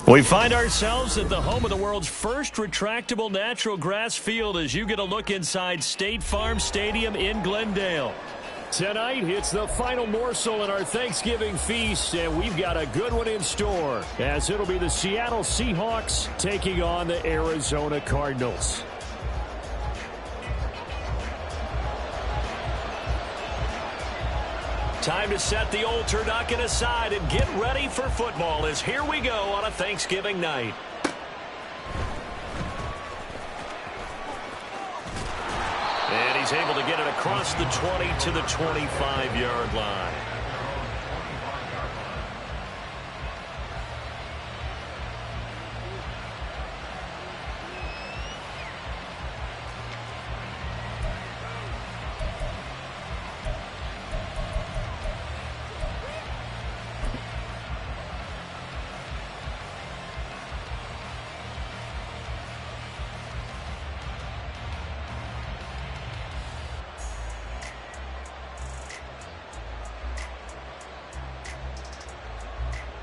We find ourselves at the home of the world's first retractable natural grass field as you get a look inside State Farm Stadium in Glendale. Tonight, it's the final morsel in our Thanksgiving feast, and we've got a good one in store, as it'll be the Seattle Seahawks taking on the Arizona Cardinals. Time to set the old turducken aside and get ready for football, as here we go on a Thanksgiving night. And he's able to get it across the 20 to the 25-yard line.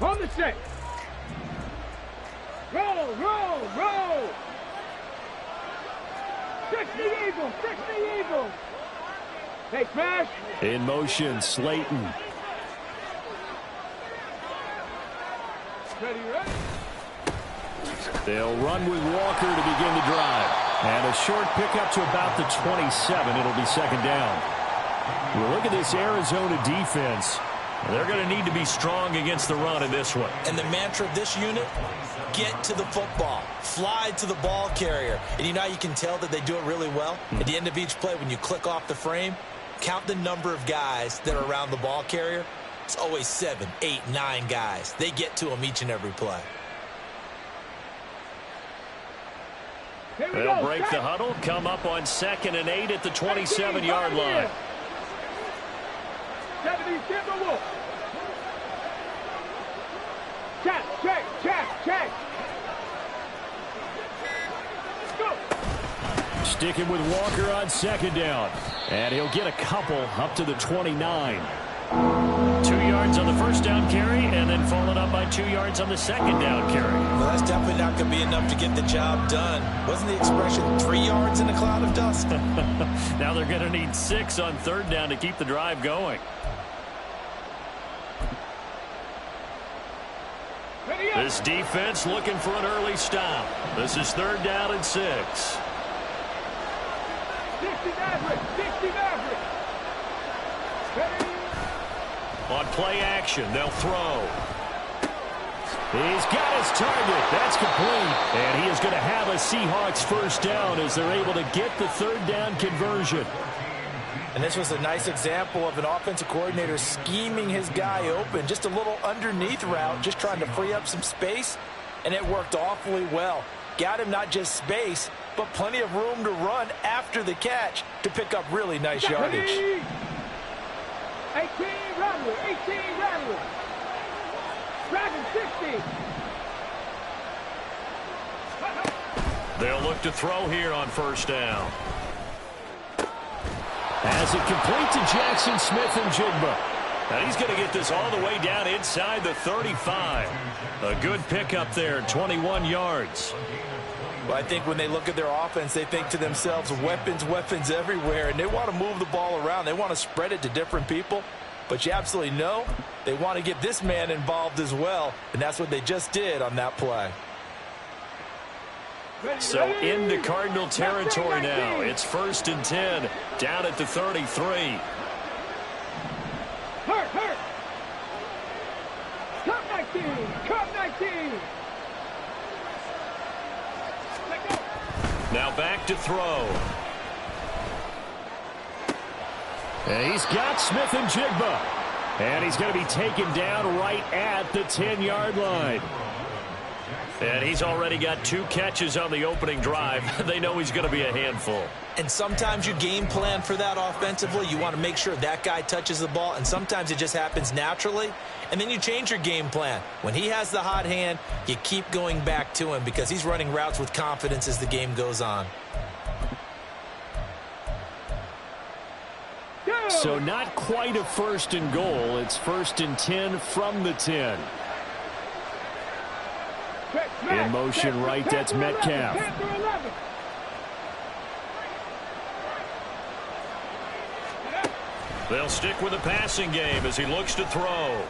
On the set. Roll, roll, roll. Fix the Eagle, fix the Eagle. Hey, smash. In motion, Slayton. Ready, ready. They'll run with Walker to begin the drive. And a short pickup to about the 27. It'll be second down. Well, look at this Arizona defense. They're going to need to be strong against the run in this one. And the mantra of this unit, get to the football. Fly to the ball carrier. And you know how you can tell that they do it really well? At the end of each play, when you click off the frame, count the number of guys that are around the ball carrier. It's always 7, 8, 9 guys. They get to them each and every play. They'll break the huddle, come up on 2nd and 8 at the 27-yard line. 70, Timberwolf. Check, check, check, check. Go. Sticking with Walker on second down. And he'll get a couple up to the 29. 2 yards on the first down carry, and then followed up by 2 yards on the second down carry. Well, that's definitely not going to be enough to get the job done. Wasn't the expression 3 yards in a cloud of dust? Now they're going to need 6 on third down to keep the drive going. This defense looking for an early stop. This is 3rd down and 6. 60 Maverick, 60 Maverick. On play action, they'll throw. He's got his target. That's complete. And he is going to have a Seahawks first down as they're able to get the 3rd down conversion. And this was a nice example of an offensive coordinator scheming his guy open. Just a little underneath route, just trying to free up some space, and it worked awfully well. Got him not just space, but plenty of room to run after the catch to pick up really nice yardage. 18 Rattler, 18 Rattler. Dragon 60. They'll look to throw here on first down. As it complete to Jackson Smith-Njigba. And he's going to get this all the way down inside the 35. A good pickup there, 21 yards. Well, I think when they look at their offense, they think to themselves, weapons, weapons everywhere, and they want to move the ball around. They want to spread it to different people. But you absolutely know they want to get this man involved as well, and that's what they just did on that play. So into Cardinal territory now. It's 1st and 10, down at the 33. Hurt. Cup 19, Cup 19. Now back to throw. And he's got Smith-Njigba. And he's going to be taken down right at the 10-yard line. And he's already got 2 catches on the opening drive. They know he's going to be a handful. And sometimes you game plan for that offensively. You want to make sure that guy touches the ball, and sometimes it just happens naturally. And then you change your game plan. When he has the hot hand, you keep going back to him because he's running routes with confidence as the game goes on. So not quite a 1st and goal. It's 1st and 10 from the 10. In motion right, that's Metcalf. They'll stick with the passing game as he looks to throw.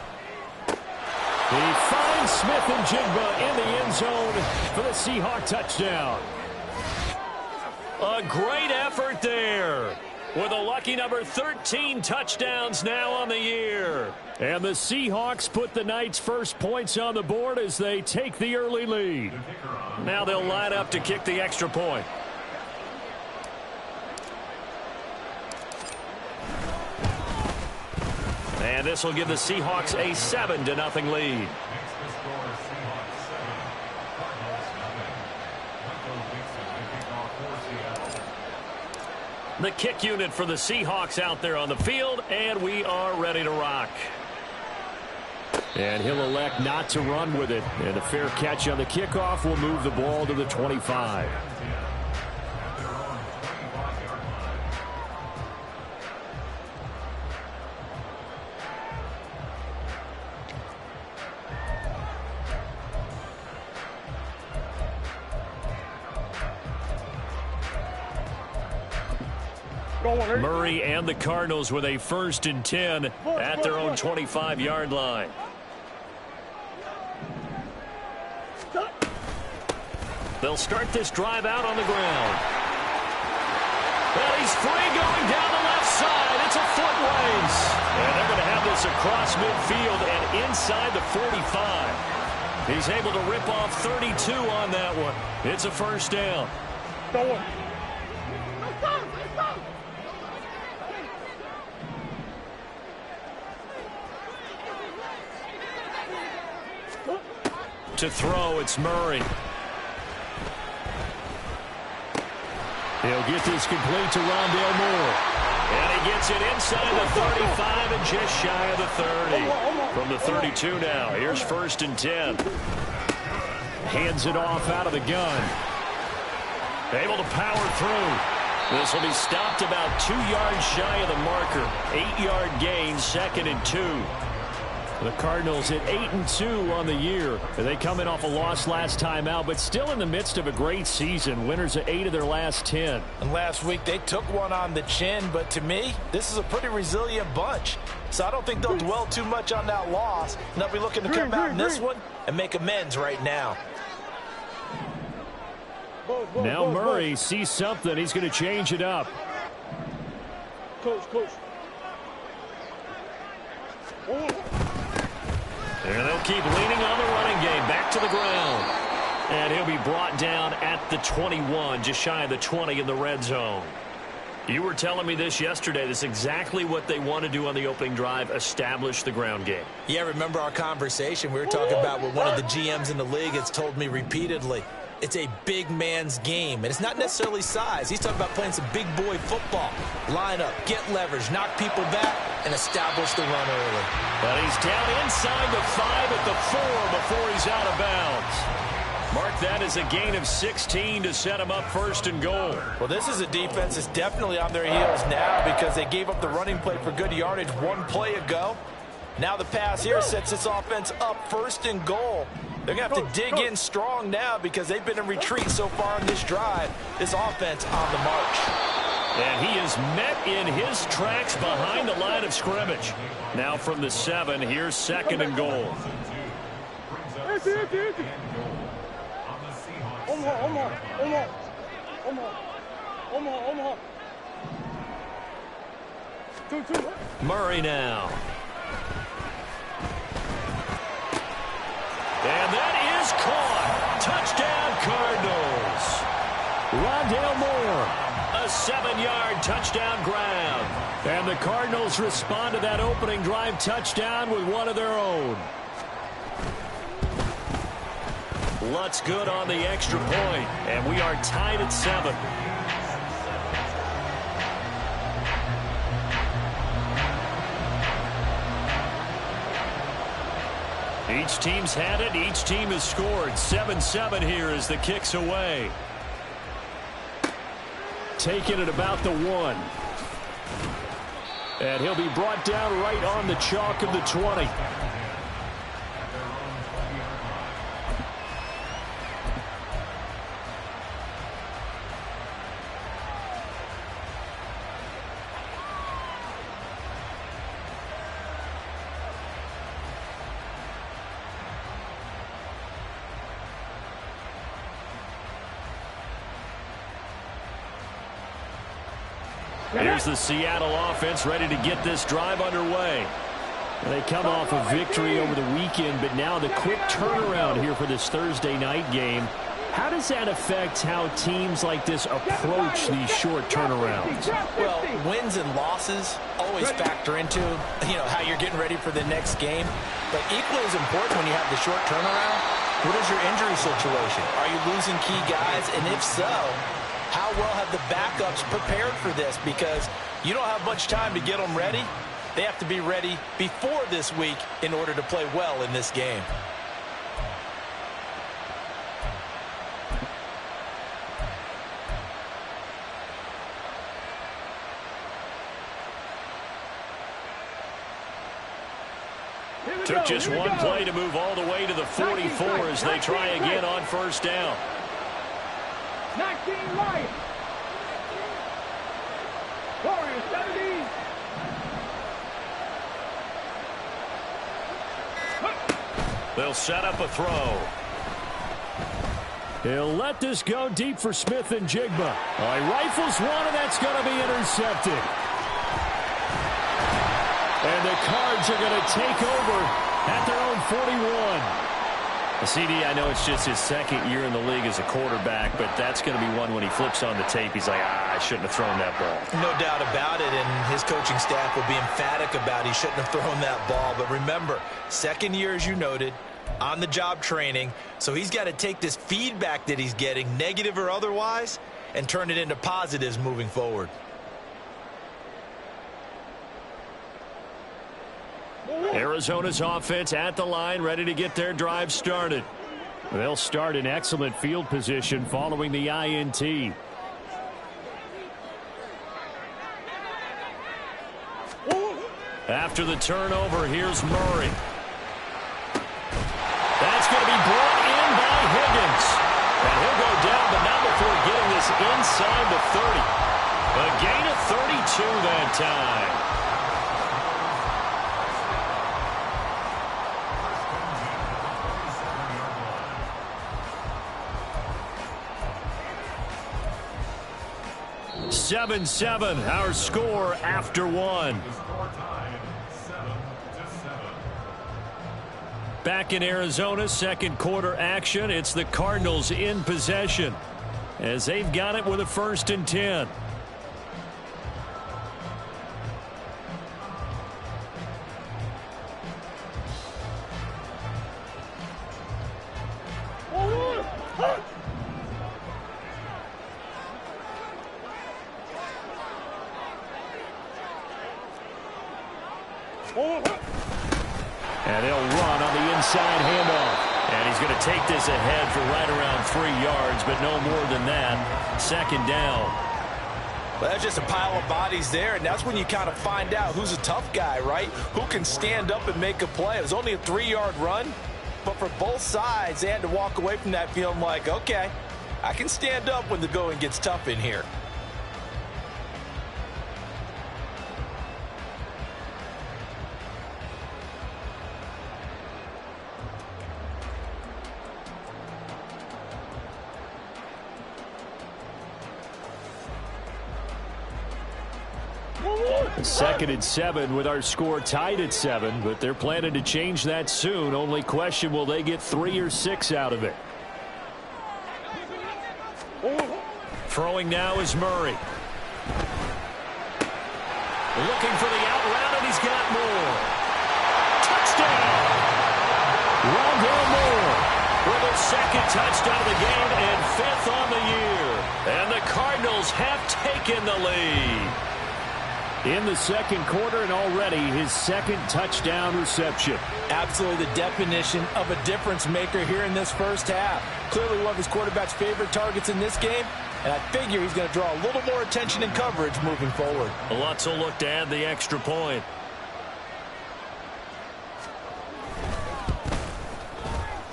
He finds Smith-Njigba in the end zone for the Seahawk touchdown. A great effort there, with a lucky number 13 touchdowns now on the year. And the Seahawks put the Knights' first points on the board as they take the early lead. Now they'll line up to kick the extra point. And this will give the Seahawks a 7-0 lead. The kick unit for the Seahawks out there on the field, and we are ready to rock. And he'll elect not to run with it. And a fair catch on the kickoff will move the ball to the 25. Murray and the Cardinals with a 1st and 10 at their own 25-yard line. They'll start this drive out on the ground. Well, he's free going down the left side. It's a foot race. And they're going to have this across midfield and inside the 45. He's able to rip off 32 on that one. It's a first down. To throw, it's Murray. He'll get this complete to Rondale Moore. And he gets it inside the 35 and just shy of the 30. From the 32 now, here's 1st and 10. Hands it off out of the gun. Able to power through. This will be stopped about 2 yards shy of the marker. 8-yard gain, 2nd and 2. The Cardinals at 8-2 on the year. They come in off a loss last time out, but still in the midst of a great season. Winners of 8 of their last 10. And last week they took one on the chin, but to me, this is a pretty resilient bunch. So I don't think they'll dwell too much on that loss. And they'll be looking to come out in this one and make amends right now. Now Murray sees something. He's going to change it up. Coach. And they'll keep leaning on the running game. Back to the ground. And he'll be brought down at the 21, just shy of the 20 in the red zone. You were telling me this yesterday. This is exactly what they want to do on the opening drive, establish the ground game. Yeah, remember our conversation. We were talking about what one of the GMs in the league has told me repeatedly. It's a big man's game, and it's not necessarily size. He's talking about playing some big boy football. Line up, get leverage, knock people back, and establish the run early. But he's down inside the 5 at the 4 before he's out of bounds. Mark that as a gain of 16 to set him up 1st and goal. Well, this is a defense that's definitely on their heels now because they gave up the running play for good yardage 1 play ago. Now the pass here sets this offense up 1st and goal. They're going to have to dig in strong now because they've been in retreat so far in this drive. This offense on the march. And he is met in his tracks behind the line of scrimmage. Now from the 7, here's 2nd and goal. Murray now. And that is caught. Touchdown, Cardinals. Rondale Moore, a 7-yard touchdown grab. And the Cardinals respond to that opening drive touchdown with one of their own. Lutz good on the extra point, and we are tied at 7. Each team's had it. Each team has scored. 7-7 here as the kick's away. Taking it about the 1. And he'll be brought down right on the chalk of the 20. Here's the Seattle offense ready to get this drive underway. They come off a victory over the weekend, but now the quick turnaround here for this Thursday night game. How does that affect how teams like this approach these short turnarounds? Well, wins and losses always factor into, how you're getting ready for the next game. But equally as important when you have the short turnaround, what is your injury situation? Are you losing key guys? And if so, how well have the backups prepared for this? Because you don't have much time to get them ready. They have to be ready before this week in order to play well in this game. Took just one play to move all the way to the 44 as they try again on first down. 19 Lions. Warriors 17. They'll set up a throw. He'll let this go deep for Smith and Jigba. He rifles one, and that's going to be intercepted. And the Cards are going to take over at their own 41. CD, I know it's just his second year in the league as a quarterback, but that's going to be one when he flips on the tape. He's like, I shouldn't have thrown that ball. No doubt about it, and his coaching staff will be emphatic about he shouldn't have thrown that ball. But remember, second year, as you noted, on-the-job training, so he's got to take this feedback that he's getting, negative or otherwise, and turn it into positives moving forward. Arizona's offense at the line, ready to get their drive started. They'll start in excellent field position following the INT. After the turnover, here's Murray. That's going to be brought in by Higgins. And he'll go down, but not before getting this inside the 30. A gain of 32 that time. Seven, our score after one. Back in Arizona, second quarter action. It's the Cardinals in possession as they've got it with a 1st and 10. And they'll run on the inside handoff. And he's going to take this ahead for right around 3 yards, but no more than that. Second down. Well, that's just a pile of bodies there, and that's when you kind of find out who's a tough guy, right? Who can stand up and make a play. It was only a 3-yard run, but for both sides, they had to walk away from that feeling like, okay, I can stand up when the going gets tough in here. Second and 7 with our score tied at 7, but they're planning to change that soon. Only question, will they get 3 or 6 out of it? Throwing now is Murray. Looking for the out route, and he's got more. Touchdown! Rondale Moore with his second touchdown of the game and 5th on the year. And the Cardinals have taken the lead. In the second quarter, and already his second touchdown reception. Absolutely the definition of a difference maker here in this first half. Clearly one of his quarterback's favorite targets in this game, and I figure he's going to draw a little more attention and coverage moving forward. Lutz will look to add the extra point.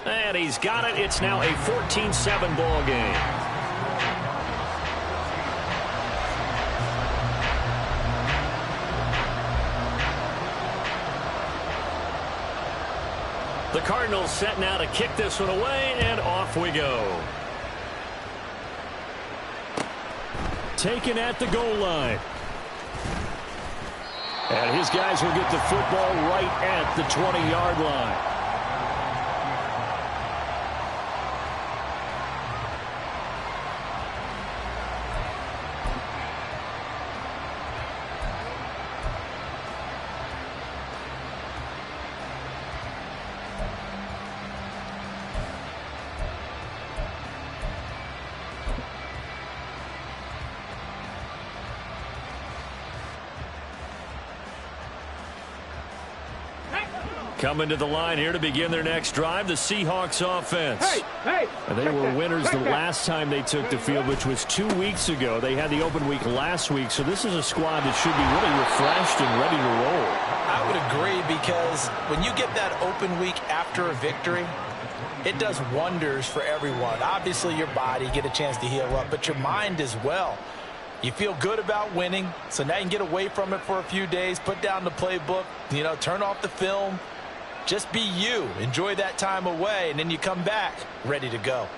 And he's got it. It's now a 14-7 ball game. The Cardinals set now to kick this one away, and off we go. Taken at the goal line. And his guys will get the football right at the 20-yard line. Coming to the line here to begin their next drive, the Seahawks offense. And they were winners the last time they took the field, which was 2 weeks ago. They had the open week last week, so this is a squad that should be really refreshed and ready to roll. I would agree, because when you get that open week after a victory, it does wonders for everyone. Obviously, your body, get a chance to heal up, but your mind as well. You feel good about winning, so now you can get away from it for a few days, put down the playbook, turn off the film. Just be you. Enjoy that time away, and then you come back ready to go.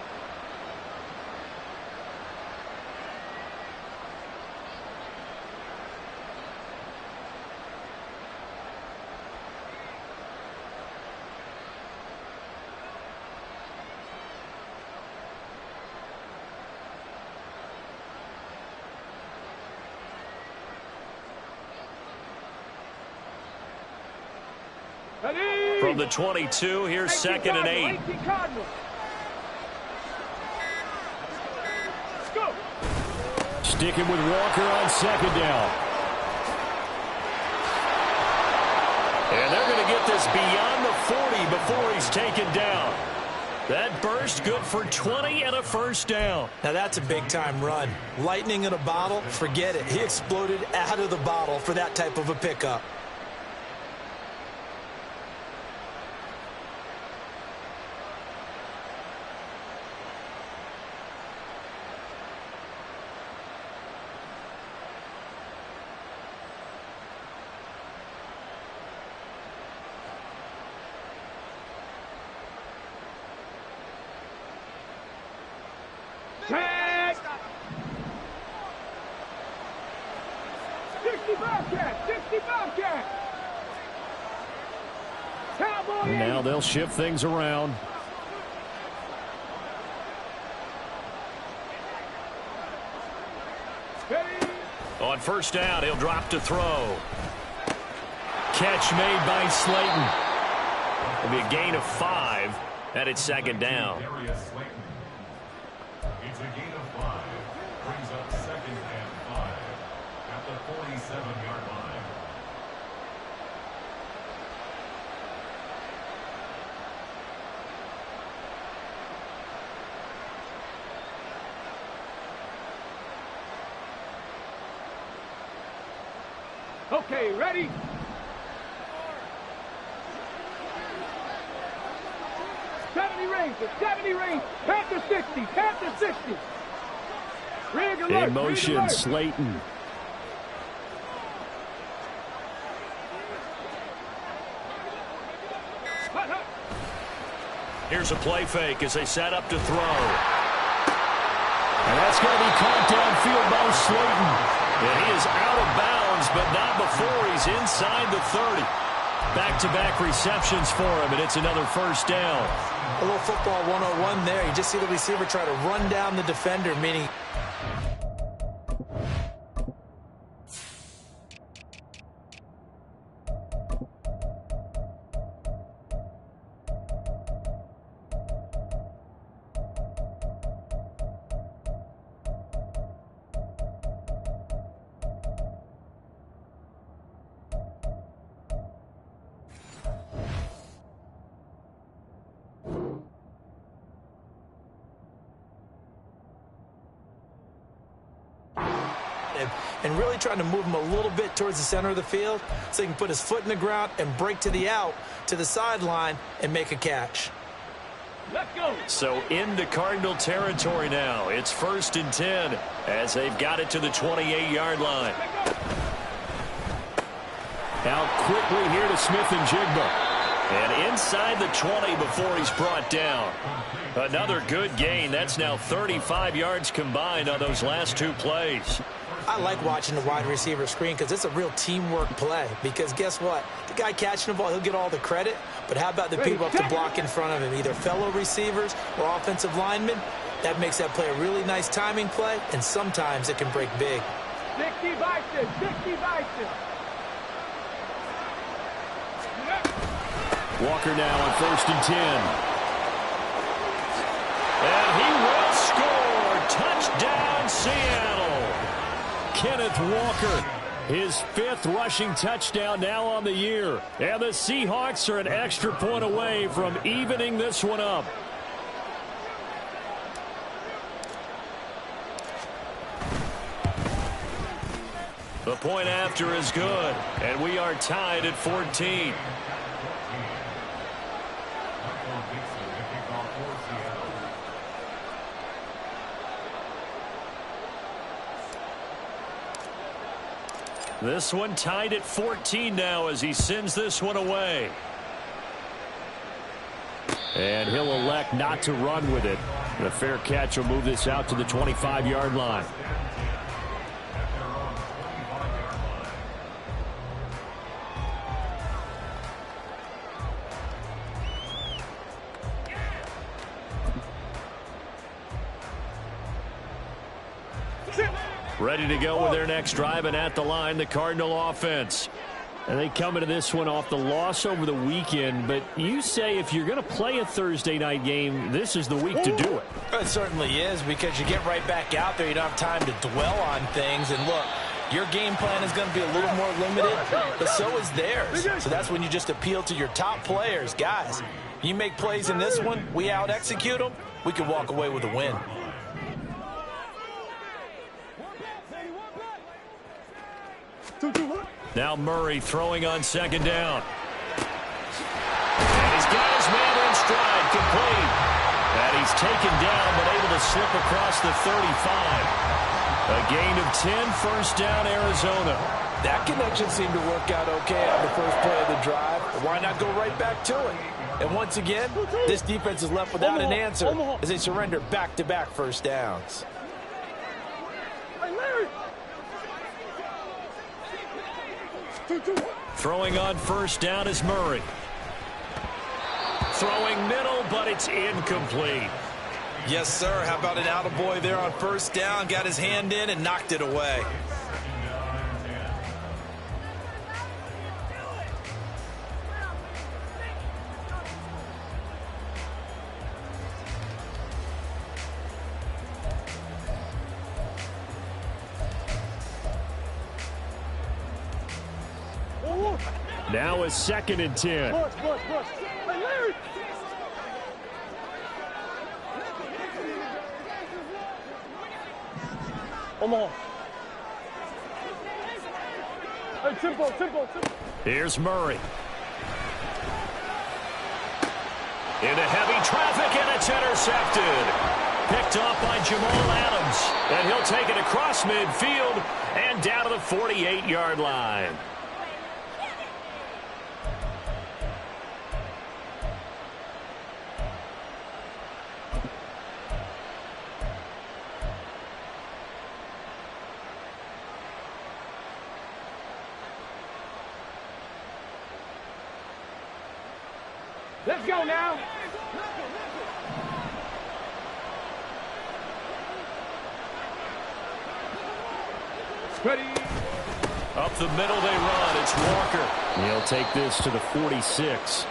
From the 22, here's 2nd and 8. Sticking with Walker on 2nd down. And they're going to get this beyond the 40 before he's taken down. That burst good for 20 and a first down. Now that's a big-time run. Lightning in a bottle, forget it. He exploded out of the bottle for that type of a pickup. And now they'll shift things around. On first down, he'll drop to throw. Catch made by Slayton. It'll be a gain of 5, and it's 2nd down. It's a gain of 5. Brings up 2nd and 5 at the 47-yard line. Okay, ready? '70 range, Panther 60, Panther 60. Rig alert, in motion, rig alert. Slayton. Here's a play fake as they set up to throw. And that's going to be caught downfield by Slayton. And he is out of bounds, but not before he's inside the 30. Back-to-back receptions for him, and it's another first down. A little football 101 there. You just see the receiver try to run down the defender, meaning... and really trying to move him a little bit towards the center of the field so he can put his foot in the ground and break to the out, to the sideline, and make a catch. Let's go. So into Cardinal territory now. It's 1st and 10 as they've got it to the 28-yard line. Now quickly here to Smith-Njigba. And inside the 20 before he's brought down. Another good gain. That's now 35 yards combined on those last 2 plays. I like watching the wide receiver screen because it's a real teamwork play. Because guess what? The guy catching the ball, he'll get all the credit. But how about the people up to block in front of him, either fellow receivers or offensive linemen? That makes that play a really nice timing play, and sometimes it can break big. 60 Bison, 60 Bison. Walker now on 1st and 10. And he will score. Touchdown, Seattle. Kenneth Walker, his 5th rushing touchdown now on the year. And the Seahawks are an extra point away from evening this one up. The point after is good, and we are tied at 14. This one tied at 14 now as he sends this one away. And he'll elect not to run with it. The fair catch will move this out to the 25-yard line. Ready to go with their next drive, and at the line, the Cardinal offense. And they come into this one off the loss over the weekend, but you say if you're going to play a Thursday night game, this is the week to do it. It certainly is, because you get right back out there. You don't have time to dwell on things. And look, your game plan is going to be a little more limited, but so is theirs. So that's when you just appeal to your top players. Guys, you make plays in this one, we out-execute them, we can walk away with a win. Now Murray throwing on 2nd down. And he's got his man in stride, complete. And he's taken down, but able to slip across the 35. A gain of 10, 1st down, Arizona. That connection seemed to work out okay on the first play of the drive. Why not go right back to it? And once again, this defense is left without an answer as they surrender back-to-back 1st downs. Throwing on 1st down is Murray. Throwing middle, but it's incomplete. Yes, sir. How about an attaboy there on 1st down? Got his hand in and knocked it away. Now a 2nd and 10. Here's Murray. Into heavy traffic, and it's intercepted. Picked off by Jamal Adams. And he'll take it across midfield and down to the 48-yard line. Let's go now. Ready. Up the middle they run. It's Walker. He'll take this to the 46.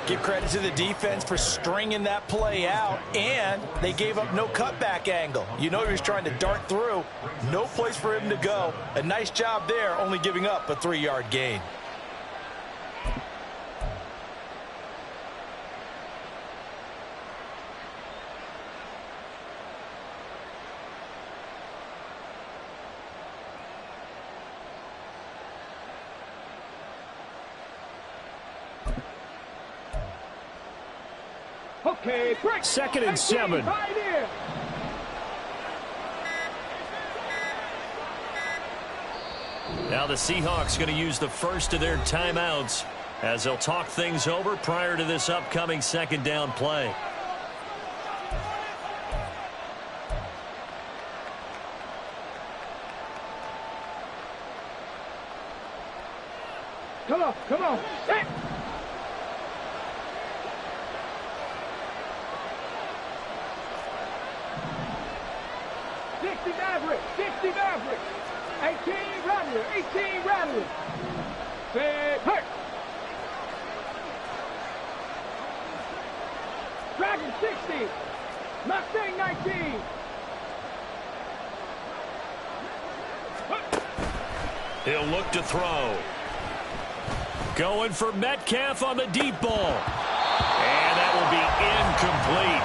Give credit to the defense for stringing that play out, and they gave up no cutback angle. You know he was trying to dart through. No place for him to go. A nice job there, only giving up a 3-yard gain. Okay, break. 2nd and 7. Right here. Now the Seahawks going to use the first of their timeouts as they'll talk things over prior to this upcoming 2nd down play. Come on. Set. Maverick. 60 Maverick. 18 Rattler. 18 Rattler. Set. Hurt. Dragon 60. Mustang 19. He'll look to throw. Going for Metcalf on the deep ball. And that will be incomplete.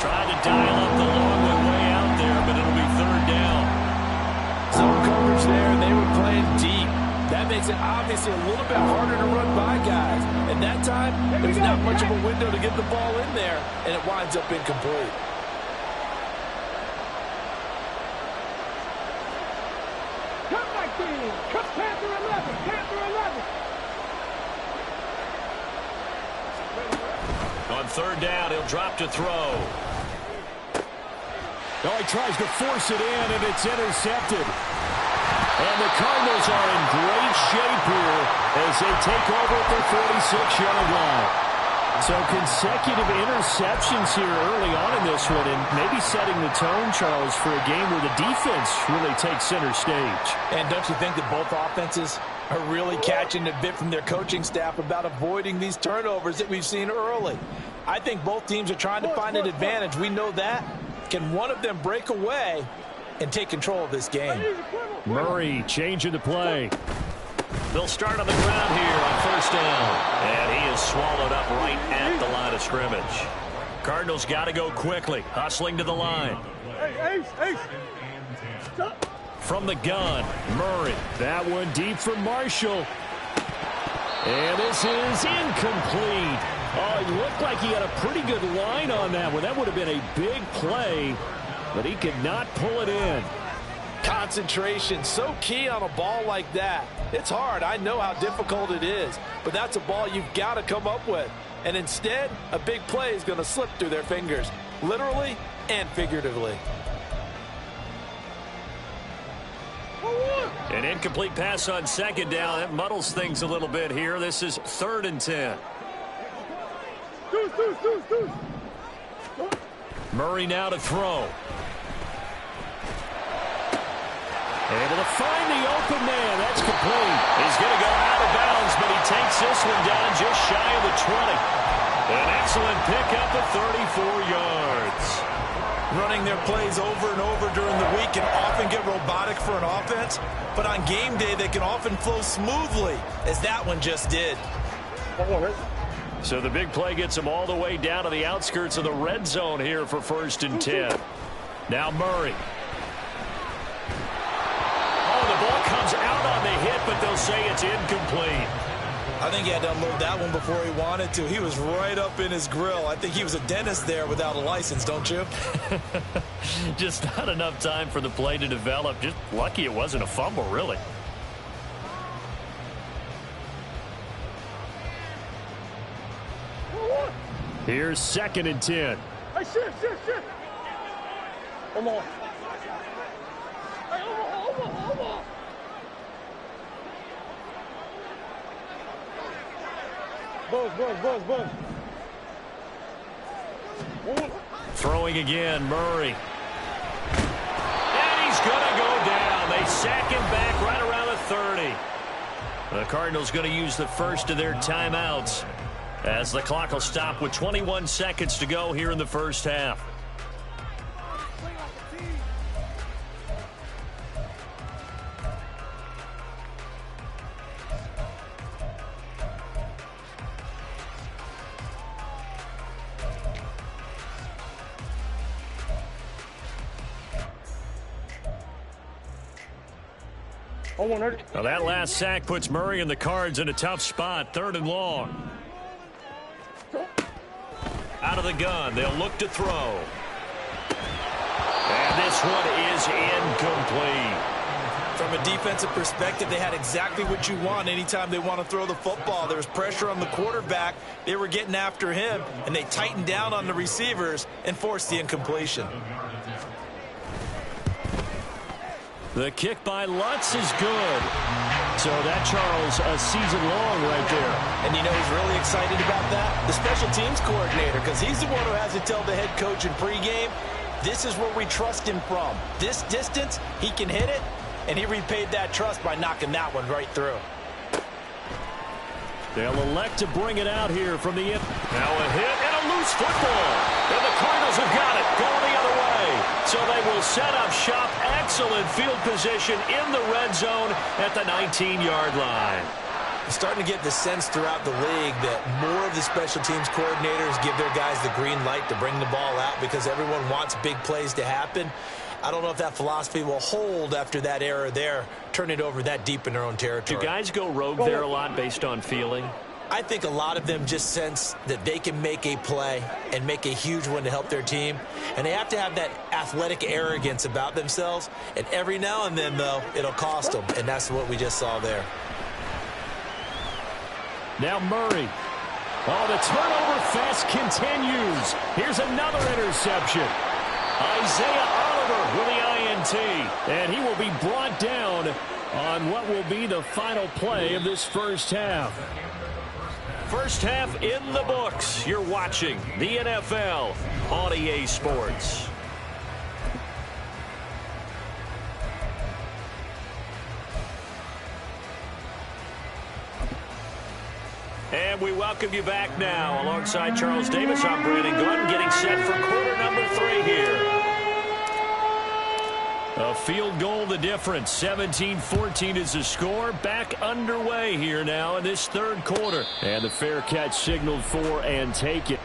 Trying to dial up the long way out there, but it'll be third down. Zone coverage there, and they were playing deep. That makes it obviously a little bit harder to run by guys. And that time, there's not much of a window to get the ball in there, and it winds up incomplete. Cut 19. Cut Panther 11. Panther 11. On third down, he'll drop to throw. Oh, he tries to force it in, and it's intercepted. And the Cardinals are in great shape here as they take over at their 46-yard line. So consecutive interceptions here early on in this one, and maybe setting the tone, Charles, for a game where the defense really takes center stage. And don't you think that both offenses are really catching a bit from their coaching staff about avoiding these turnovers that we've seen early? I think both teams are trying to find an advantage. We know that. Can one of them break away and take control of this game? Murray changing the play. They'll start on the ground here on first down. And he is swallowed up right at the line of scrimmage. Cardinals got to go quickly. Hustling to the line. From the gun, Murray. That one deep for Marshall. And this is incomplete. Oh, it looked like he had a pretty good line on that one. That would have been a big play, but he could not pull it in. Concentration, so key on a ball like that. It's hard. I know how difficult it is, but that's a ball you've got to come up with. And instead, a big play is going to slip through their fingers, literally and figuratively. An incomplete pass on second down. That muddles things a little bit here. This is 3rd and 10. Murray now to throw. Able to find the open man. That's complete. He's going to go out of bounds, but he takes this one down just shy of the 20. An excellent pickup of 34 yards. Running their plays over and over during the week can often get robotic for an offense, but on game day they can often flow smoothly, as that one just did. So the big play gets him all the way down to the outskirts of the red zone here for 1st and 10. Now Murray. Oh, the ball comes out on the hit, but they'll say it's incomplete. I think he had to unload that one before he wanted to. He was right up in his grill. I think he was a dentist there without a license, don't you? Just not enough time for the play to develop. Just lucky it wasn't a fumble, really. Here's 2nd and 10. Hey, shift. Come on. Hey, over. Buzz. Throwing again, Murray. And he's going to go down. They sack him back right around the 30. The Cardinals going to use the first of their timeouts as the clock will stop with 21 seconds to go here in the first half. Now that last sack puts Murray and the Cards in a tough spot. 3rd and long. Out of the gun. They'll look to throw. And this one is incomplete. From a defensive perspective, they had exactly what you want anytime they want to throw the football. There was pressure on the quarterback. They were getting after him, and they tightened down on the receivers and forced the incompletion. The kick by Lutz is good. So that, Charles, a season long right there. And you know who's really excited about that? The special teams coordinator, because he's the one who has to tell the head coach in pregame, this is where we trust him from. This distance, he can hit it, and he repaid that trust by knocking that one right through. They'll elect to bring it out here from the end. Now a hit and a loose football. And the Cardinals have got it, going the other way. So they will set up shop. Excellent field position in the red zone at the 19-yard line. Starting to get the sense throughout the league that more of the special teams coordinators give their guys the green light to bring the ball out because everyone wants big plays to happen. I don't know if that philosophy will hold after that error there, turn it over that deep in their own territory. Do guys go rogue there a lot based on feeling? I think a lot of them just sense that they can make a play and make a huge one to help their team. And they have to have that athletic arrogance about themselves. And every now and then, though, it'll cost them. And that's what we just saw there. Now Murray. Oh, the turnover fest continues. Here's another interception. Isaiah Oliver with the INT. And he will be brought down on what will be the final play of this first half. First half in the books. You're watching the NFL on EA Sports. And we welcome you back now. Alongside Charles Davis, I'm Brandon Gordon, getting set for quarter number 3 here. A field goal the difference. 17-14 is the score. Back underway here now in this third quarter. And the fair catch signaled for and take it.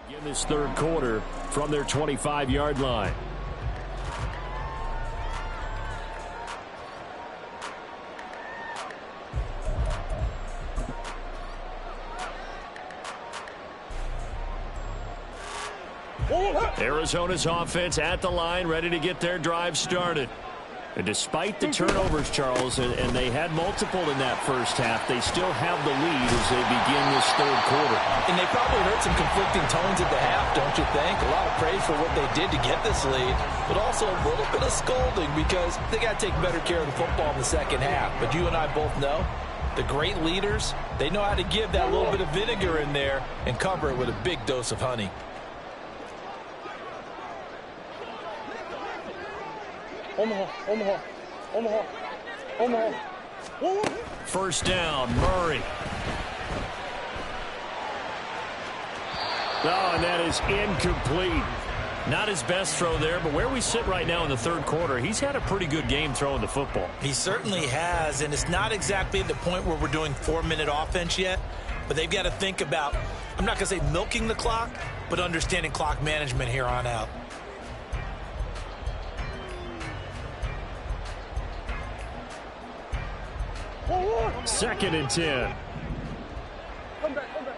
In this third quarter from their 25-yard line. Arizona's offense at the line, ready to get their drive started. And despite the turnovers, Charles, and they had multiple in that first half, they still have the lead as they begin this third quarter. And they probably heard some conflicting tones at the half, don't you think? A lot of praise for what they did to get this lead, but also a little bit of scolding because they got to take better care of the football in the second half. But you and I both know the great leaders, they know how to give that little bit of vinegar in there and cover it with a big dose of honey. Omaha, Omaha, Omaha, Omaha. First down, Murray. Oh, and that is incomplete. Not his best throw there, but where we sit right now in the third quarter, he's had a pretty good game throwing the football. He certainly has, and it's not exactly at the point where we're doing 4-minute offense yet, but they've got to think about, I'm not going to say milking the clock, but understanding clock management here on out. Second and 10. Come back, come back.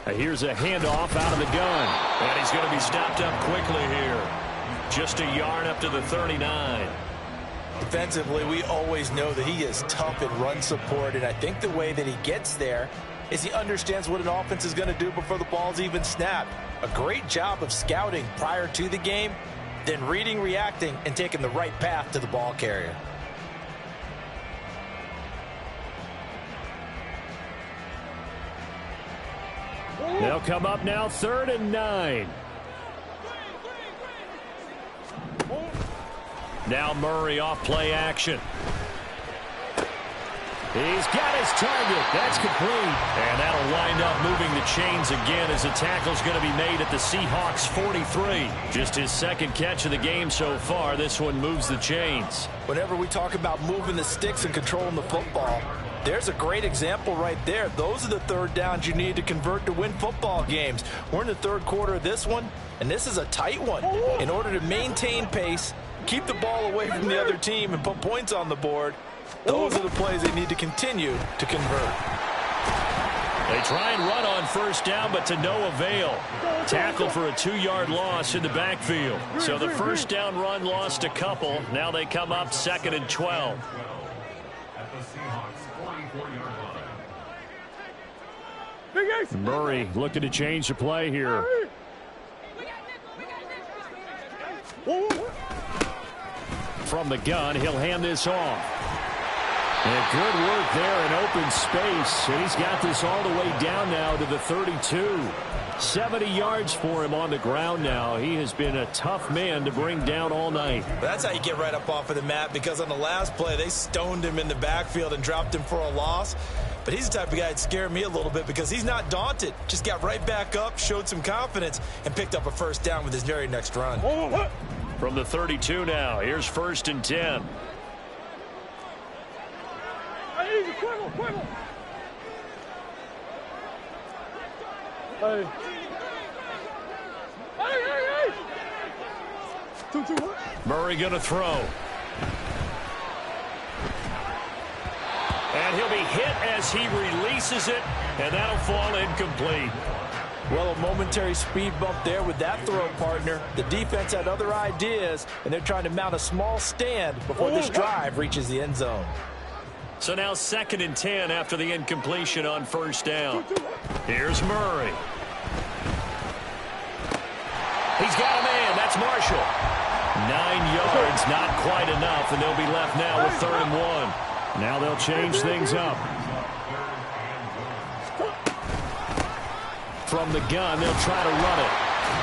Hey. Here's a handoff out of the gun. And he's going to be stopped up quickly here. Just a yard up to the 39. Defensively, we always know that he is tough in run support, and I think the way that he gets there is he understands what an offense is going to do before the ball's even snapped. A great job of scouting prior to the game, then reading, reacting, and taking the right path to the ball carrier. They'll come up now, 3rd and 9. Now Murray off play action. He's got his target. That's complete. And that'll wind up moving the chains again as the tackle's going to be made at the Seahawks 43. Just his second catch of the game so far. This one moves the chains. Whenever we talk about moving the sticks and controlling the football, there's a great example right there. Those are the third downs you need to convert to win football games. We're in the third quarter of this one, and this is a tight one. In order to maintain pace, keep the ball away from the other team, and put points on the board, those are the plays they need to continue to convert. They try and run on first down, but to no avail. Tackled for a 2-yard loss in the backfield. So the first down run lost a couple. Now they come up 2nd and 12. At the Seahawks 44-yard line. Murray looking to change the play here. From the gun, he'll hand this off. And good work there in open space. And he's got this all the way down now to the 32. 70 yards for him on the ground now. He has been a tough man to bring down all night. That's how you get right up off of the mat, because on the last play, they stoned him in the backfield and dropped him for a loss. But he's the type of guy that scared me a little bit because he's not daunted. Just got right back up, showed some confidence, and picked up a first down with his very next run. From the 32 now, here's 1st and 10. Hey. Murray going to throw. And he'll be hit as he releases it, and that'll fall incomplete. Well, a momentary speed bump there with that throw, partner. The defense had other ideas, and they're trying to mount a small stand before this drive reaches the end zone. So now 2nd and 10 after the incompletion on first down. Here's Murray. He's got a man. That's Marshall. 9 yards, not quite enough, and they'll be left now with 3rd and 1. Now they'll change things up. From the gun, they'll try to run it.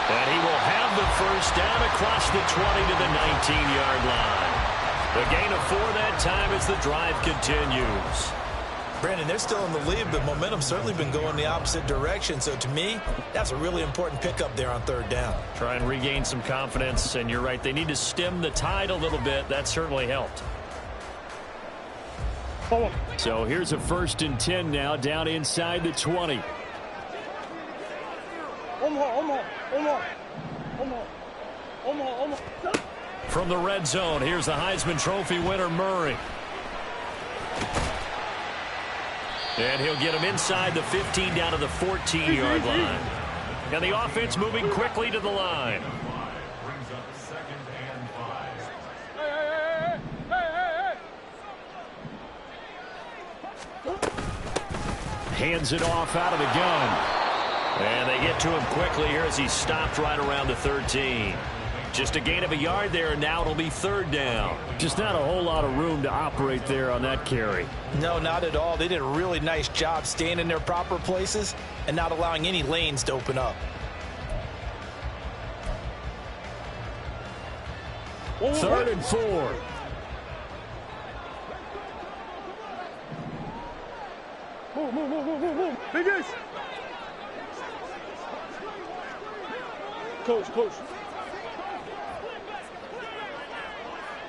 And he will have the first down across the 20 to the 19-yard line. The gain of 4 that time as the drive continues. Brandon, they're still in the lead, but momentum's certainly been going the opposite direction. So to me, that's a really important pickup there on 3rd down. Try and regain some confidence, and you're right. They need to stem the tide a little bit. That certainly helped. So here's a 1st and 10 now, down inside the 20. From the red zone, here's the Heisman Trophy winner, Murray. And he'll get him inside the 15 down to the 14-yard line. And the offense moving quickly to the line. Brings up 2nd and 5. Hands it off out of the gun. And they get to him quickly here as he stopped right around the 13. Just a gain of a yard there, and now it'll be 3rd down. Just not a whole lot of room to operate there on that carry. No, not at all. They did a really nice job staying in their proper places and not allowing any lanes to open up. 3rd and 4. Move. Biggest. Coach.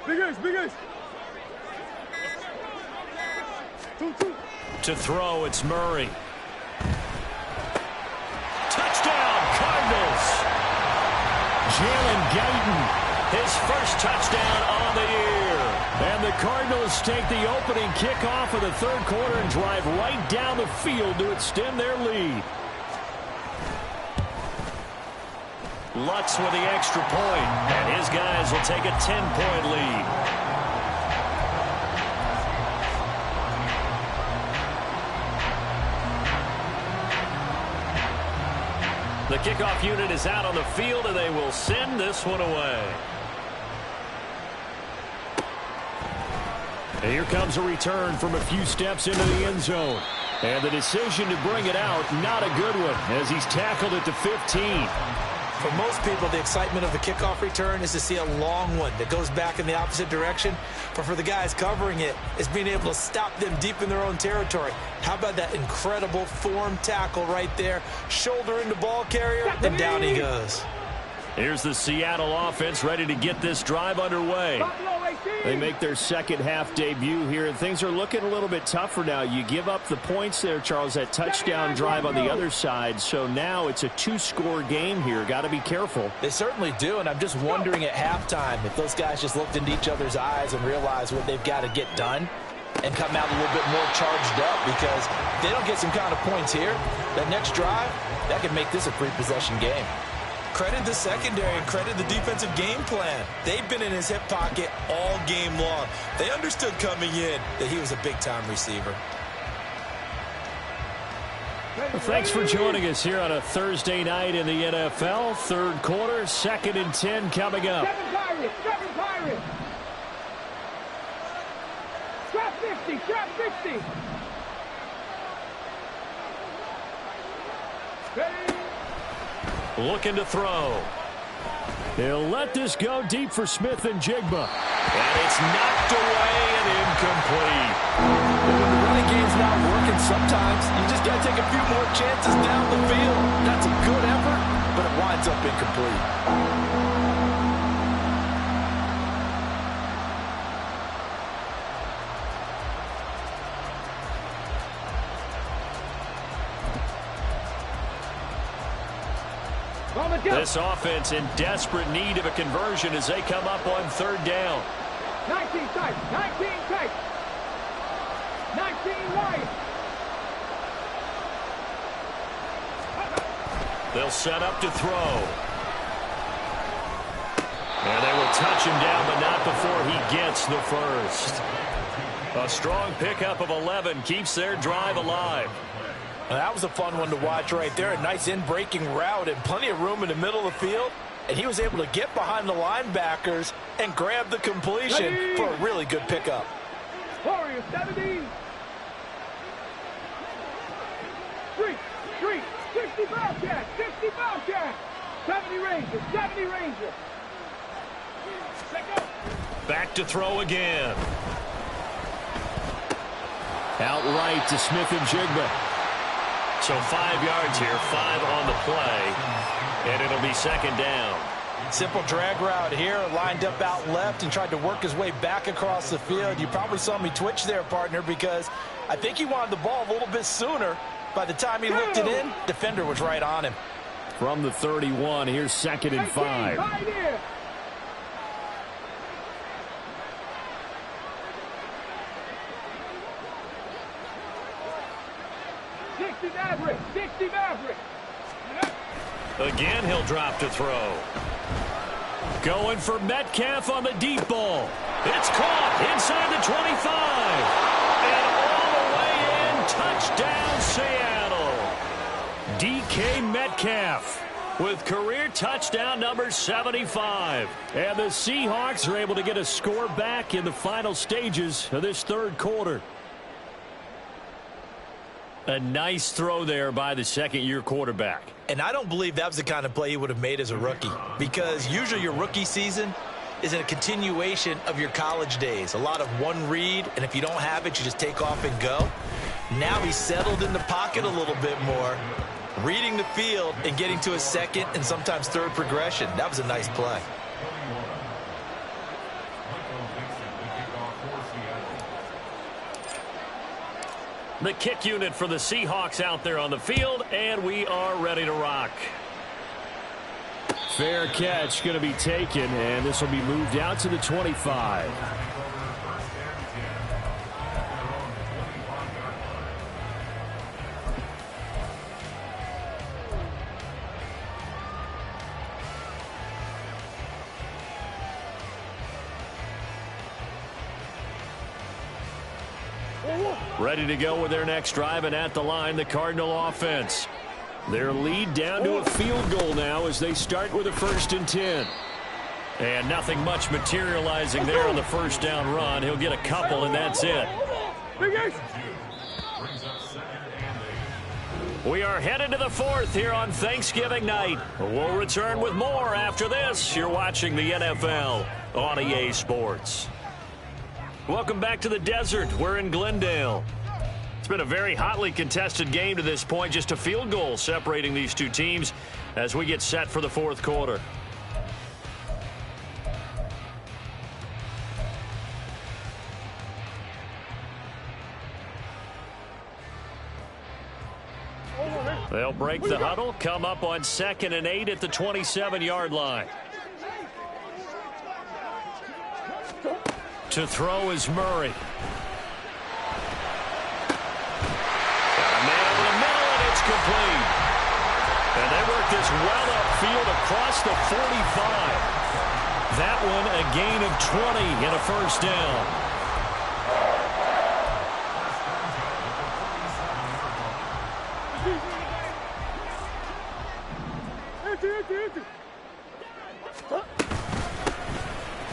Biggest. To throw, it's Murray. Touchdown, Cardinals. Jalen Guyton, his first touchdown on the year. And the Cardinals take the opening kickoff of the 3rd quarter and drive right down the field to extend their lead. Lutz with the extra point, and his guys will take a 10-point lead. The kickoff unit is out on the field, and they will send this one away. And here comes a return from a few steps into the end zone. And the decision to bring it out, not a good one, as he's tackled at the 15. For most people, the excitement of the kickoff return is to see a long one that goes back in the opposite direction. But for the guys covering it, it's being able to stop them deep in their own territory. How about that incredible form tackle right there? Shoulder into ball carrier, and down he goes. Here's the Seattle offense ready to get this drive underway. They make their second half debut here, and things are looking a little bit tougher now. You give up the points there, Charles, that touchdown drive on the other side. So now it's a two-score game here. Got to be careful. They certainly do, and I'm just wondering at halftime if those guys just looked into each other's eyes and realized what they've got to get done and come out a little bit more charged up, because if they don't get some kind of points here, that next drive, that could make this a three-possession game. Credit the secondary and credit the defensive game plan. They've been in his hip pocket all game long. They understood coming in that he was a big-time receiver. Well, thanks for joining us here on a Thursday night in the NFL. Third quarter, 2nd and 10 coming up. Seven Pirates. Trap 50, trap 50. Ready. Looking to throw. He'll let this go deep for Smith-Njigba. And it's knocked away and incomplete. When the running game's not working, sometimes you just got to take a few more chances down the field. That's a good effort, but it winds up incomplete. This offense in desperate need of a conversion as they come up on third down. 19 tight, 19 tight. 19 wide. They'll set up to throw. And they will touch him down, but not before he gets the first. A strong pickup of 11 keeps their drive alive. Well, that was a fun one to watch right there. A nice in-breaking route and plenty of room in the middle of the field. And he was able to get behind the linebackers and grab the completion for a really good pickup. Warriors 70. Street, 60 Bobcat, 60 Bobcat. 70 Ranger, 70 Ranger. Back to throw again. Outright to Smith-Njigba. So 5 yards here, 5 on the play, and it'll be second down. Simple drag route here, lined up out left and tried to work his way back across the field. You probably saw me twitch there, partner, because I think he wanted the ball a little bit sooner. By the time he looked it in, defender was right on him. From the 31, here's 2nd and 5. Right here. Again, he'll drop to throw. Going for Metcalf on the deep ball. It's caught inside the 25. And all the way in, touchdown Seattle. DK Metcalf with career touchdown number 75. And the Seahawks are able to get a score back in the final stages of this third quarter. A nice throw there by the second-year quarterback. And I don't believe that was the kind of play he would have made as a rookie, because usually your rookie season is a continuation of your college days. A lot of one read, and if you don't have it, you just take off and go. Now he's settled in the pocket a little bit more, reading the field and getting to a second and sometimes third progression. That was a nice play. The kick unit for the Seahawks out there on the field, and we are ready to rock. Fair catch going to be taken, and this will be moved out to the 25. Ready to go with their next drive, and at the line, the Cardinal offense. Their lead down to a field goal now as they start with a 1st and 10. And nothing much materializing there on the first down run. He'll get a couple, and that's it. We are headed to the fourth here on Thanksgiving night. We'll return with more after this. You're watching the NFL on EA Sports. Welcome back to the desert. We're in Glendale. It's been a very hotly contested game to this point. Just a field goal separating these two teams as we get set for the fourth quarter. They'll break the huddle, come up on 2nd and 8 at the 27-yard line. To throw is Murray. Got a man over the middle, and it's complete. And they work this well upfield across the 45. That one a gain of 20 and a first down.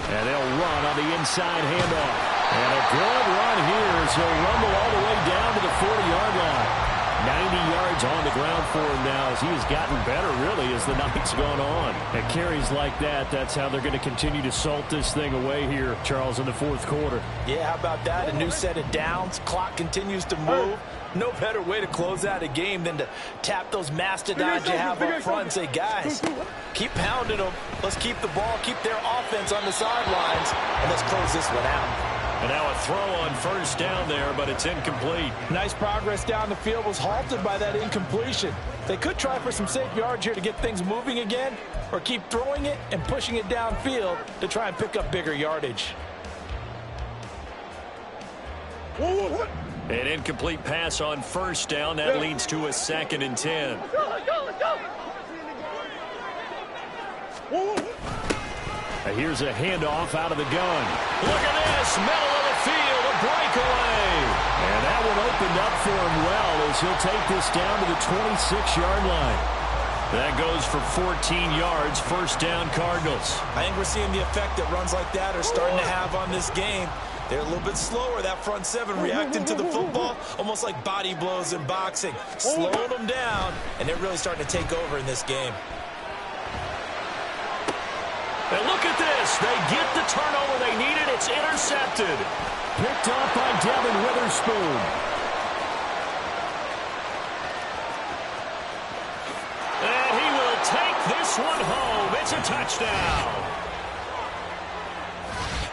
And they'll run on the inside handoff. And a good run here as he'll rumble all the way down to the 40-yard line. 90 yards on the ground for him now as he has gotten better, really, as the night's gone on. And carries like that, that's how they're going to continue to salt this thing away here, Charles, in the fourth quarter. Yeah, how about that? A new set of downs. Clock continues to move. No better way to close out a game than to tap those mastodons you have up front and say, guys, keep pounding them. Let's keep the ball, keep their offense on the sidelines, and let's close this one out. And now a throw on first down there, but it's incomplete. Nice progress down the field was halted by that incompletion. They could try for some safe yards here to get things moving again, or keep throwing it and pushing it downfield to try and pick up bigger yardage. An incomplete pass on first down. That leads to a 2nd and 10. Here's a handoff out of the gun. Look at this, middle of the field, a breakaway. And that one opened up for him well as he'll take this down to the 26-yard line. That goes for 14 yards, first down Cardinals. I think we're seeing the effect that runs like that are starting to have on this game. They're a little bit slower, that front seven, reacting to the football, almost like body blows in boxing. Slowing them down, and they're really starting to take over in this game. And look at this. They get the turnover they needed. It's intercepted. Picked off by Devin Witherspoon. And he will take this one home. It's a touchdown.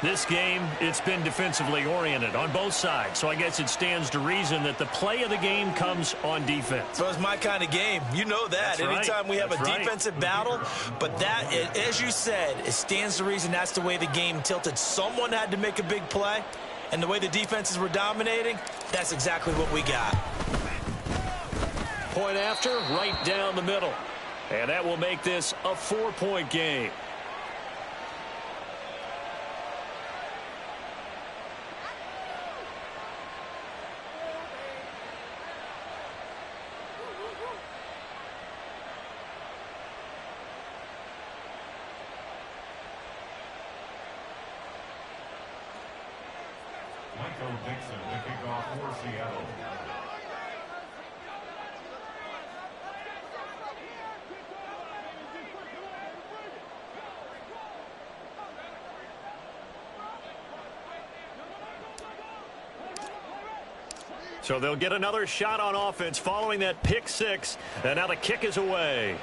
This game, it's been defensively oriented on both sides, so I guess it stands to reason that the play of the game comes on defense. So it's my kind of game. You know that. Anytime we have a defensive battle, but that, as you said, it stands to reason that's the way the game tilted. Someone had to make a big play, and the way the defenses were dominating, that's exactly what we got. Point after, right down the middle. And that will make this a 4-point game. Michael Dixon to kick off for Seattle. So they'll get another shot on offense following that pick six. And now the kick is away.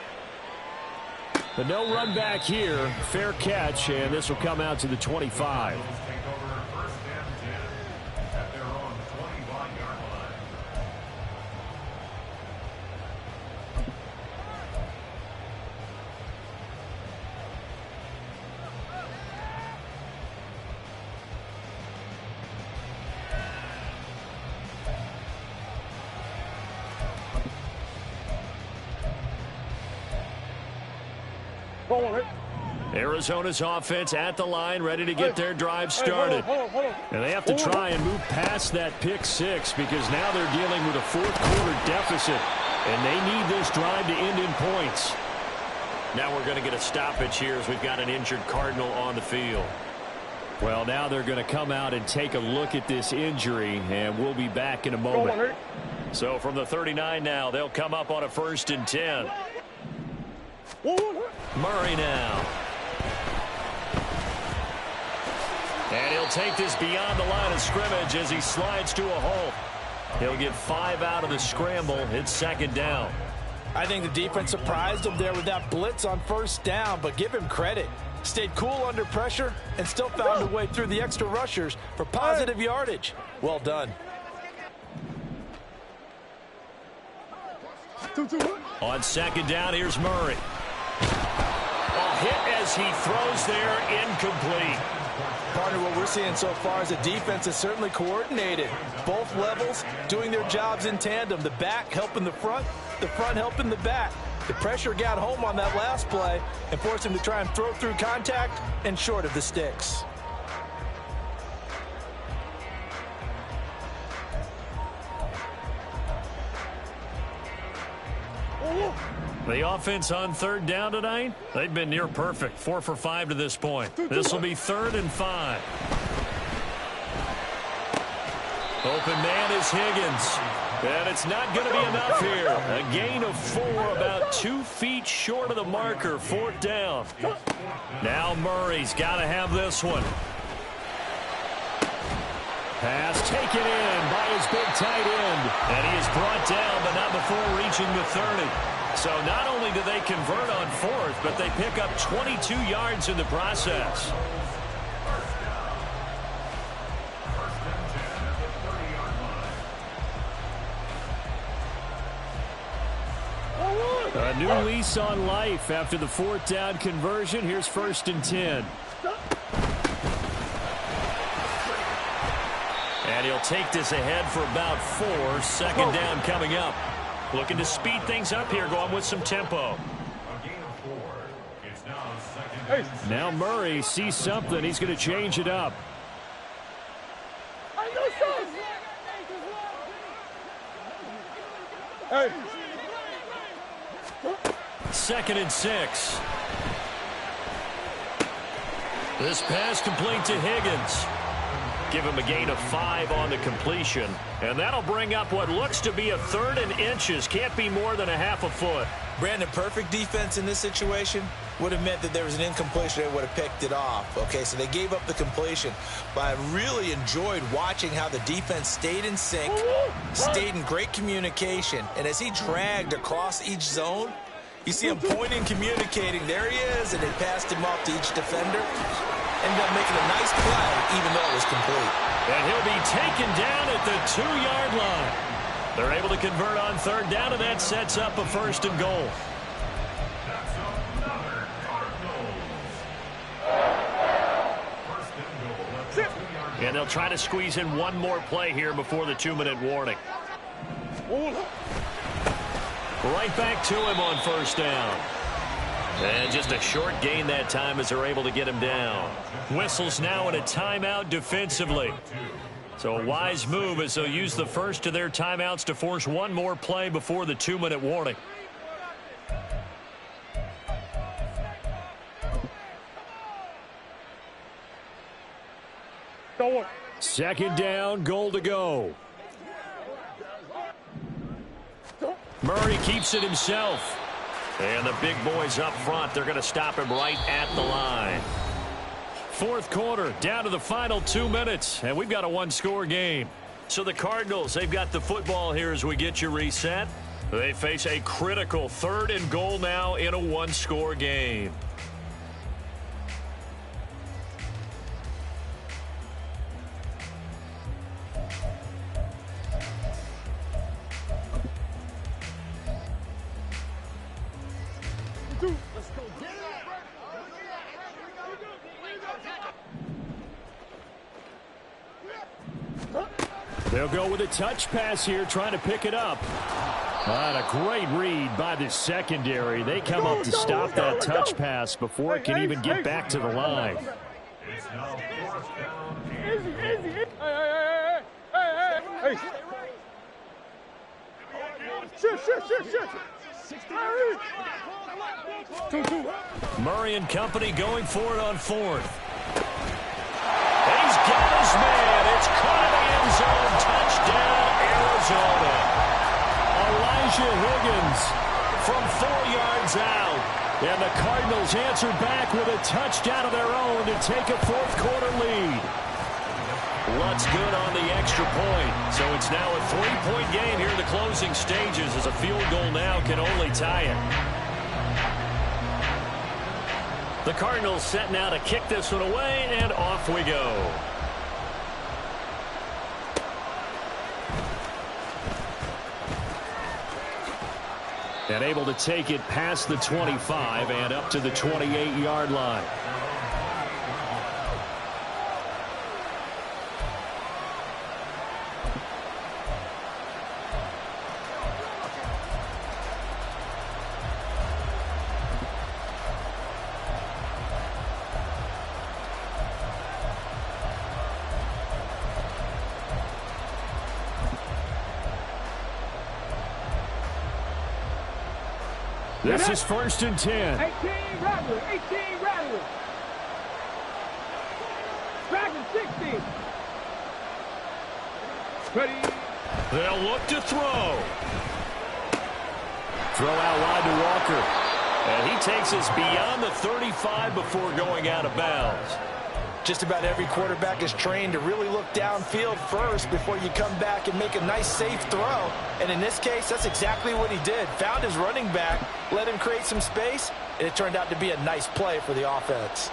But no run back here. Fair catch, and this will come out to the 25. Arizona's offense at the line, ready to get their drive started. And they have to try and move past that pick six because now they're dealing with a fourth-quarter deficit, and they need this drive to end in points. Now we're going to get a stoppage here as we've got an injured Cardinal on the field. Well, now they're going to come out and take a look at this injury, and we'll be back in a moment. So from the 39 now, they'll come up on a 1st and 10. Murray now. And he'll take this beyond the line of scrimmage as he slides to a halt. He'll get 5 out of the scramble. It's 2nd down. I think the defense surprised him there with that blitz on 1st down, but give him credit. Stayed cool under pressure and still found a way through the extra rushers for positive yardage. Well done. On 2nd down, here's Murray. A hit as he throws there, incomplete. Partner, what we're seeing so far is the defense is certainly coordinated. Both levels doing their jobs in tandem. The back helping the front helping the back. The pressure got home on that last play and forced him to try and throw through contact and short of the sticks. The offense on 3rd down tonight, they've been near perfect. 4 for 5 to this point. This will be 3rd and 5. Open man is Higgins. And it's not going to be enough here. A gain of 4, about 2 feet short of the marker. 4th down. Now Murray's got to have this one. Pass taken in by his big tight end. And he is brought down, but not before reaching the 30. So not only do they convert on 4th, but they pick up 22 yards in the process. A new lease on life after the 4th down conversion. Here's 1st and 10. And he'll take this ahead for about 4. 2nd down coming up. Looking to speed things up here, going with some tempo. Now Murray sees something. He's going to change it up. Hey. 2nd and 6. This pass complete to Higgins. Give him a gain of 5 on the completion. And that'll bring up what looks to be a 3rd and inches. Can't be more than a half a foot. Brandon, perfect defense in this situation would have meant that there was an incompletion. They would have picked it off. Okay, so they gave up the completion. But I really enjoyed watching how the defense stayed in sync, stayed in great communication. And as he dragged across each zone, you see him pointing, communicating. There he is, and they passed him off to each defender. Ended up making a nice play, even though it was complete. And he'll be taken down at the 2-yard line. They're able to convert on 3rd down, and that sets up a 1st and goal. And they'll try to squeeze in one more play here before the 2-minute warning. Right back to him on 1st down. And just a short gain that time as they're able to get him down. Whistles now in a timeout defensively. So a wise move as they'll use the first of their timeouts to force one more play before the 2-minute warning. Second down, goal to go. Murray keeps it himself. And the big boys up front, they're going to stop him right at the line. Fourth quarter, down to the final 2 minutes, and we've got a one-score game. So the Cardinals, they've got the football here as we get you reset. They face a critical 3rd and goal now in a one-score game. They'll go with a touch pass here, trying to pick it up. And a great read by the secondary. They come up to stop that touch pass before it can even get back to the line. It's now 4th down. Easy. Hey. Shit. Murray and company going for it on 4th. And he's got his man. It's caught in the end zone. Touchdown, Arizona. from 4 yards out. And the Cardinals answer back with a touchdown of their own to take a fourth-quarter lead. What's good on the extra point? So it's now a 3-point game here in the closing stages, as a field goal now can only tie it. The Cardinals set now to kick this one away, and off we go. And able to take it past the 25 and up to the 28-yard line. This is 1st and 10. 18 Rattler. 18 Rattler. Back and 60. Ready. They'll look to throw. Throw out wide to Walker. And he takes us beyond the 35 before going out of bounds. Just about every quarterback is trained to really look downfield first before you come back and make a nice, safe throw. And in this case, that's exactly what he did. Found his running back, let him create some space, and it turned out to be a nice play for the offense.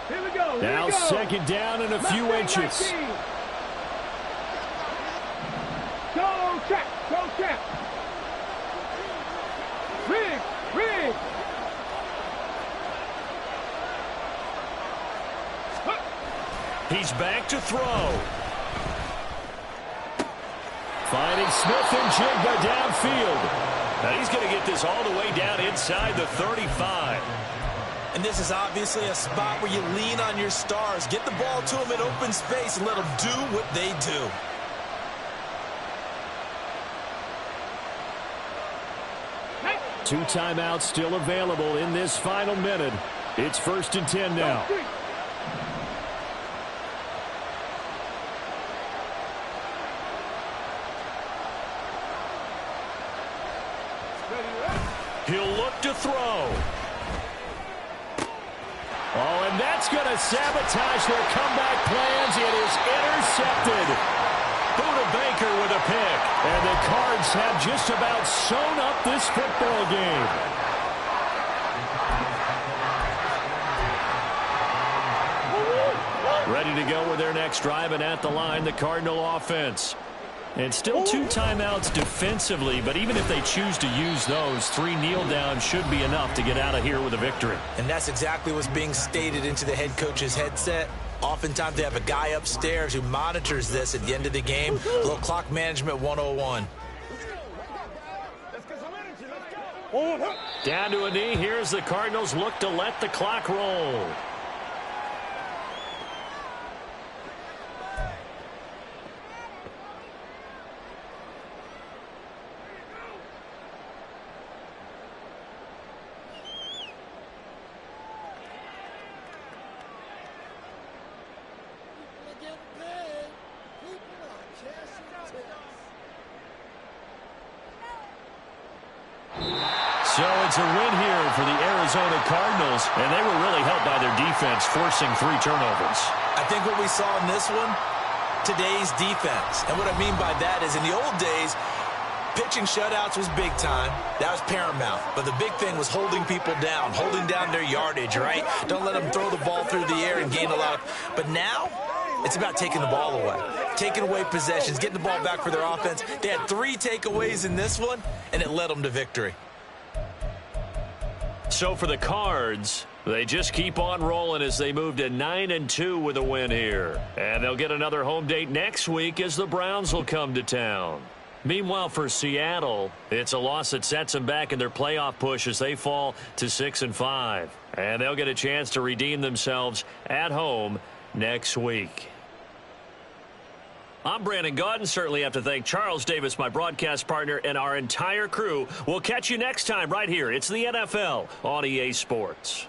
Here we go. Here now we go. 2nd down and a few inches. Go, check. Go, check. Riggs. Riggs. He's back to throw. Finding Smith and Jigba downfield. Now he's going to get this all the way down inside the 35. And this is obviously a spot where you lean on your stars. Get the ball to them in open space and let them do what they do. Hey. 2 timeouts still available in this final minute. It's 1st and 10 now. He'll look to throw. Oh, and that's going to sabotage their comeback plans. It is intercepted. Buda Baker with a pick. And the Cards have just about sewn up this football game. Ready to go with their next drive, and at the line, the Cardinal offense. And still 2 timeouts defensively, but even if they choose to use those, 3 kneel downs should be enough to get out of here with a victory. And that's exactly what's being stated into the head coach's headset. Oftentimes they have a guy upstairs who monitors this at the end of the game. A little clock management 101. Down to a knee. Here's the Cardinals look to let the clock roll. So it's a win here for the Arizona Cardinals, and they were really helped by their defense, forcing 3 turnovers. I think what we saw in this one, today's defense. And what I mean by that is in the old days, pitching shutouts was big time. That was paramount. But the big thing was holding people down, holding down their yardage, right? Don't let them throw the ball through the air and gain a lot. But now, it's about taking the ball away, taking away possessions, getting the ball back for their offense. They had 3 takeaways in this one, and it led them to victory. So for the Cards, they just keep on rolling as they move to 9-2 with a win here. And they'll get another home date next week as the Browns will come to town. Meanwhile, for Seattle, it's a loss that sets them back in their playoff push as they fall to 6-5. And they'll get a chance to redeem themselves at home next week. I'm Brandon Gaudin. Certainly have to thank Charles Davis, my broadcast partner, and our entire crew. We'll catch you next time right here. It's the NFL on EA Sports.